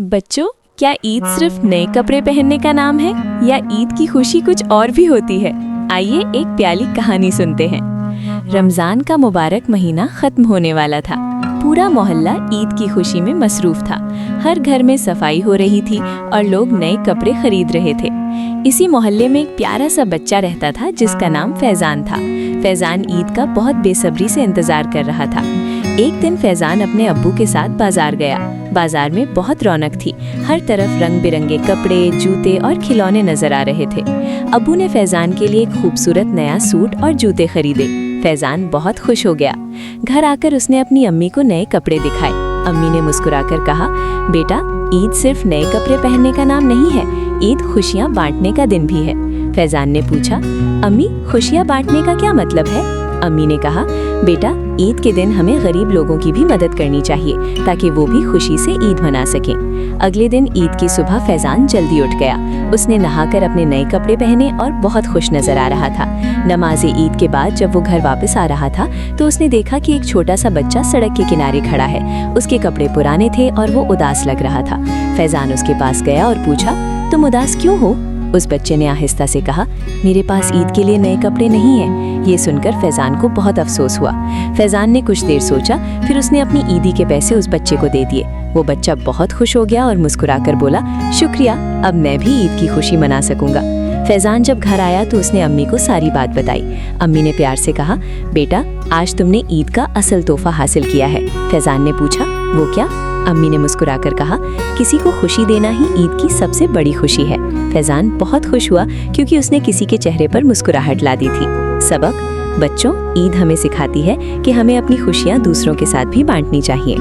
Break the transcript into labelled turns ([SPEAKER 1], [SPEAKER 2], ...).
[SPEAKER 1] बच्चों, क्या ईद सिर्फ नए कपड़े पहनने का नाम है या ईद की खुशी कुछ और भी होती है? आइए एक प्यारी कहानी सुनते हैं। रमजान का मुबारक महीना खत्म होने वाला था। पूरा मोहल्ला ईद की खुशी में मसरूफ था। हर घर में सफाई हो रही थी और लोग नए कपड़े खरीद रहे थे। इसी मोहल्ले में एक प्यारा सा बच्चा रहता था जिसका नाम फैजान था। फैजान ईद का बहुत बेसब्री से इंतजार कर रहा था। एक दिन फैजान अपने अब्बू के साथ बाजार गया। बाजार में बहुत रौनक थी। हर तरफ रंग बिरंगे कपड़े, जूते और खिलौने नजर आ रहे थे। अब्बू ने फैजान के लिए एक खूबसूरत नया सूट और जूते खरीदे। फैजान बहुत खुश हो गया। घर आकर उसने अपनी अम्मी को नए कपड़े दिखाए। अम्मी ने मुस्कुराकर कहा, बेटा, ईद सिर्फ नए कपड़े पहनने का नाम नहीं है, ईद खुशियाँ बांटने का दिन भी है। फैजान ने पूछा, अम्मी, खुशियाँ बांटने का क्या मतलब है? अम्मी ने कहा, बेटा, ईद के दिन हमें गरीब लोगों की भी मदद करनी चाहिए ताकि वो भी खुशी से ईद मना सकें। अगले दिन ईद की सुबह फैजान जल्दी उठ गया। उसने नहाकर अपने नए कपड़े पहने और बहुत खुश नजर आ रहा था। नमाज़े ईद के बाद जब वो घर वापस आ रहा था तो उसने देखा कि एक छोटा सा बच्चा सड़क के किनारे खड़ा है। उसके कपड़े पुराने थे और वो उदास लग रहा था। फैजान उसके पास गया और पूछा, तुम उदास क्यों हो? उस बच्चे ने आहिस्ता से कहा, मेरे पास ईद के लिए नए कपड़े नहीं हैं। ये सुनकर फैजान को बहुत अफसोस हुआ। फैजान ने कुछ देर सोचा, फिर उसने अपनी ईदी के पैसे उस बच्चे को दे दिए। वो बच्चा बहुत खुश हो गया और मुस्कुराकर बोला, शुक्रिया, अब मैं भी ईद की खुशी मना सकूंगा। फैजान जब घर आया तो उसने अम्मी को सारी बात बताई। अम्मी ने प्यार से कहा, बेटा, आज तुमने ईद का असल तोहफा हासिल किया है। फैजान ने पूछा, वो क्या? अम्मी ने मुस्कुराकर कहा, किसी को खुशी देना ही ईद की सबसे बड़ी खुशी है। फैजान बहुत खुश हुआ क्योंकि उसने किसी के चेहरे पर मुस्कुराहट ला दी थी। सबक: बच्चों, ईद हमें सिखाती है कि हमें अपनी खुशियाँ दूसरों के साथ भी बांटनी चाहिए।